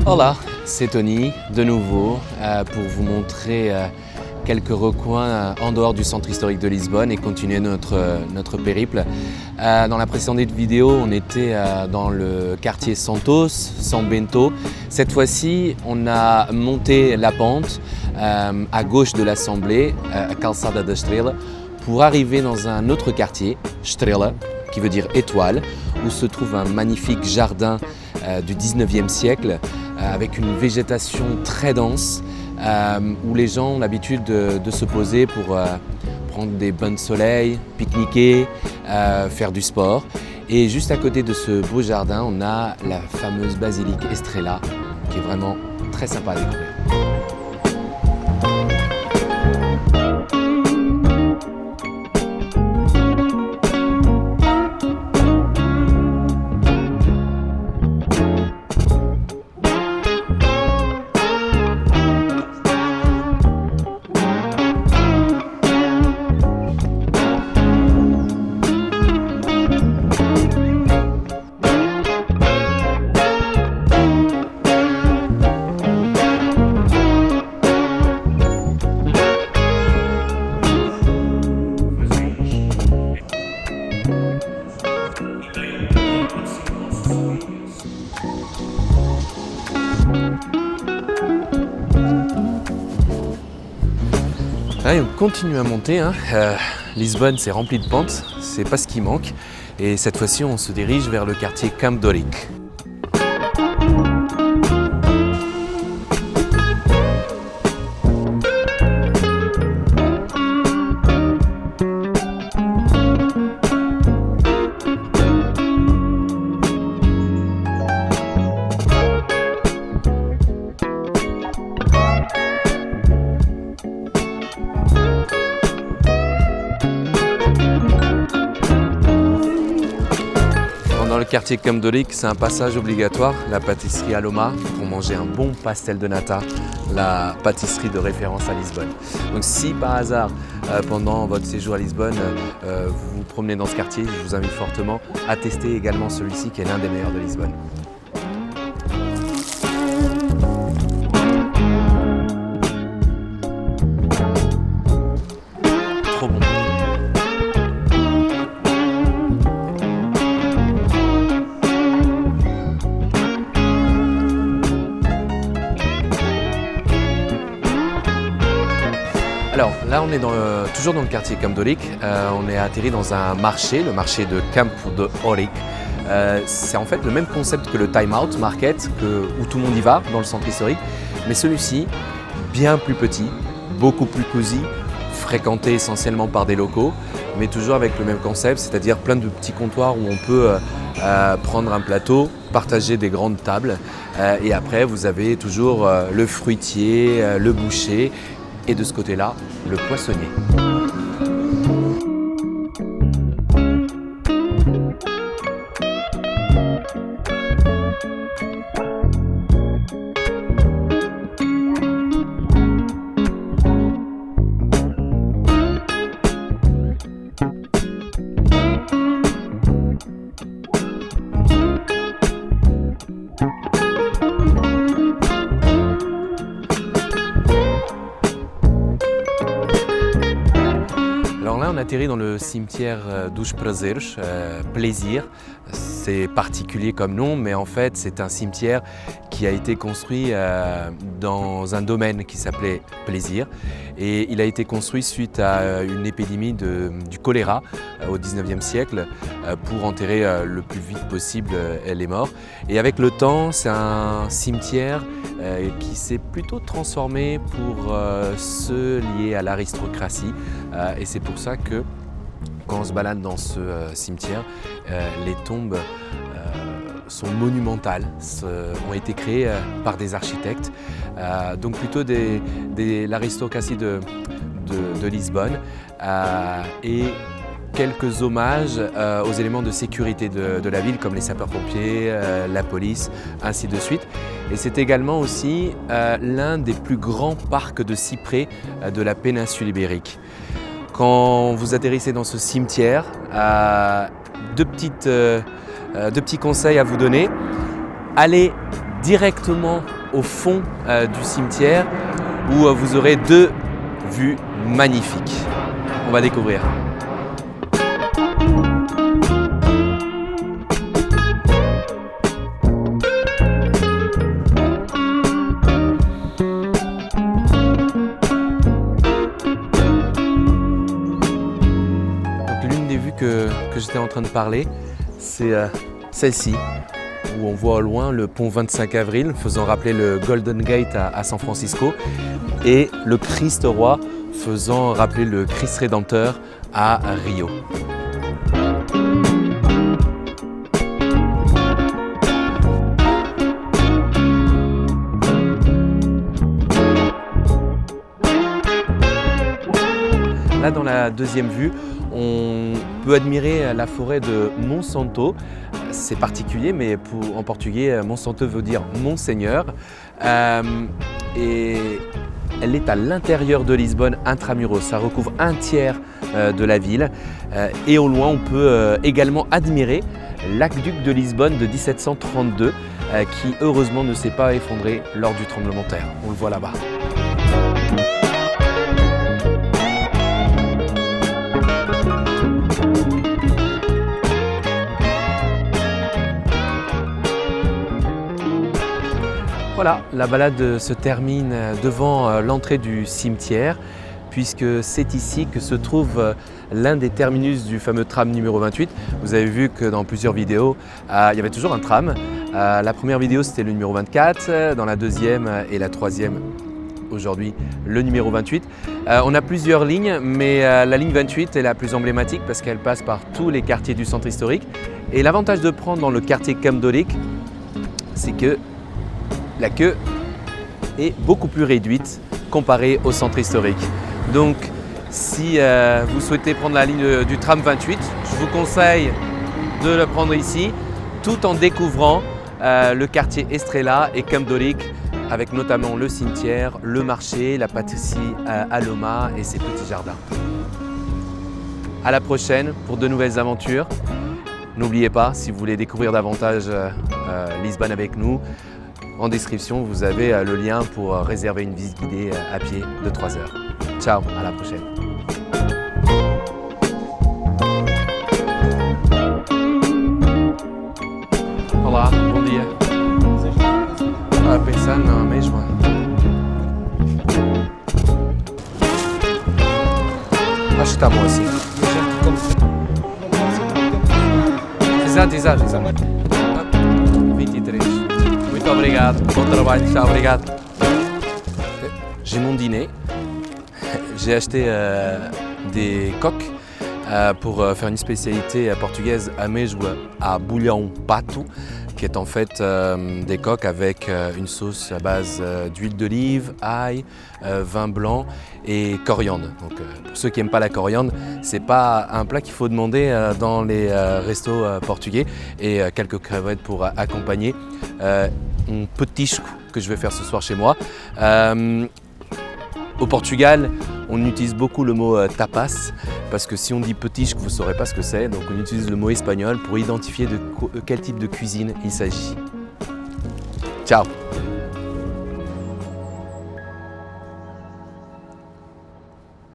Hola, c'est Tony de nouveau pour vous montrer quelques recoins en dehors du centre historique de Lisbonne et continuer notre périple. Dans la précédente vidéo, on était dans le quartier Santos, São Bento. Cette fois-ci, on a monté la pente à gauche de l'Assemblée, à Calçada da Estrela, pour arriver dans un autre quartier, Estrela, qui veut dire étoile, où se trouve un magnifique jardin du 19e siècle avec une végétation très dense où les gens ont l'habitude de se poser pour prendre des bains de soleil, pique-niquer, faire du sport. Et juste à côté de ce beau jardin, on a la fameuse basilique Estrela qui est vraiment très sympa à découvrir. Allez, on continue à monter. Lisbonne, c'est rempli de pentes, c'est pas ce qui manque. Et cette fois-ci, on se dirige vers le quartier Campo de Ourique. Dans le quartier Campo de Ourique, c'est un passage obligatoire, la pâtisserie Aloma, pour manger un bon pastel de nata, la pâtisserie de référence à Lisbonne. Donc si par hasard, pendant votre séjour à Lisbonne, vous vous promenez dans ce quartier, je vous invite fortement à tester également celui-ci qui est l'un des meilleurs de Lisbonne. Trop bon. Alors là, on est toujours dans le quartier Campo de Ourique. On est atterri dans un marché, le marché de Campo de Ourique. C'est en fait le même concept que le Time Out Market, où tout le monde y va dans le centre historique. Mais celui-ci, bien plus petit, beaucoup plus cosy, fréquenté essentiellement par des locaux, mais toujours avec le même concept, c'est-à-dire plein de petits comptoirs où on peut prendre un plateau, partager des grandes tables. Et après, vous avez toujours le fruitier, le boucher. Et de ce côté-là, le poissonnier. Alors là, on atterrit dans le cimetière dos Prazeres, plaisir. C'est particulier comme nom, mais en fait, c'est un cimetière qui a été construit dans un domaine qui s'appelait Plaisir. Et il a été construit suite à une épidémie du choléra au 19e siècle pour enterrer le plus vite possible les morts. Et avec le temps, c'est un cimetière qui s'est plutôt transformé pour ceux liés à l'aristocratie. Et c'est pour ça que quand on se balade dans ce cimetière, les tombes sont monumentales, ont été créées par des architectes, donc plutôt l'aristocratie de Lisbonne et quelques hommages aux éléments de sécurité de la ville comme les sapeurs-pompiers, la police, ainsi de suite. Et c'est également aussi l'un des plus grands parcs de cyprès de la péninsule ibérique. Quand vous atterrissez dans ce cimetière, deux petits conseils à vous donner. Allez directement au fond du cimetière où vous aurez deux vues magnifiques. On va découvrir. L'une des vues que j'étais en train de parler, c'est celle-ci, où on voit au loin le pont 25 avril, faisant rappeler le Golden Gate à San Francisco, et le Christ roi, faisant rappeler le Christ Rédempteur à Rio. Là, dans la deuxième vue, on peut admirer la forêt de Monsanto. C'est particulier, mais en portugais, Monsanto veut dire Monseigneur. Et elle est à l'intérieur de Lisbonne, intramuros. Ça recouvre un tiers de la ville. Et au loin, on peut également admirer l'aqueduc de Lisbonne de 1732, qui heureusement ne s'est pas effondré lors du tremblement de terre. On le voit là-bas. Voilà, la balade se termine devant l'entrée du cimetière, puisque c'est ici que se trouve l'un des terminus du fameux tram numéro 28. Vous avez vu que dans plusieurs vidéos, il y avait toujours un tram. La première vidéo, c'était le numéro 24, dans la deuxième et la troisième, aujourd'hui, le numéro 28. On a plusieurs lignes, mais la ligne 28 est la plus emblématique parce qu'elle passe par tous les quartiers du centre historique. Et l'avantage de prendre dans le quartier Camp Doric, c'est que la queue est beaucoup plus réduite comparée au centre historique. Donc, si vous souhaitez prendre la ligne du tram 28, je vous conseille de le prendre ici, tout en découvrant le quartier Estrella et Camp Doric, avec notamment le cimetière, le marché, la pâtisserie Aloma et ses petits jardins. À la prochaine pour de nouvelles aventures. N'oubliez pas, si vous voulez découvrir davantage Lisbonne avec nous, en description, vous avez le lien pour réserver une visite guidée à pied de 3 heures. Ciao, à la prochaine. Olá, bom dia. Estava pensando na mesma. Acho que está bom assim. Exato. 23. Muito obrigado, bon travail, ciao, obrigado. J'ai mon dîner. J'ai acheté des coques pour faire une spécialité portugaise ameijoa à bouillon pato, qui est en fait des coques avec une sauce à base d'huile d'olive, ail, vin blanc et coriandre. Donc, pour ceux qui n'aiment pas la coriandre, c'est pas un plat qu'il faut demander dans les restos portugais, et quelques crevettes pour accompagner. Un petisco que je vais faire ce soir chez moi. Au Portugal, on utilise beaucoup le mot tapas, parce que si on dit petisco, vous ne saurez pas ce que c'est, donc on utilise le mot espagnol pour identifier de quel type de cuisine il s'agit. Ciao!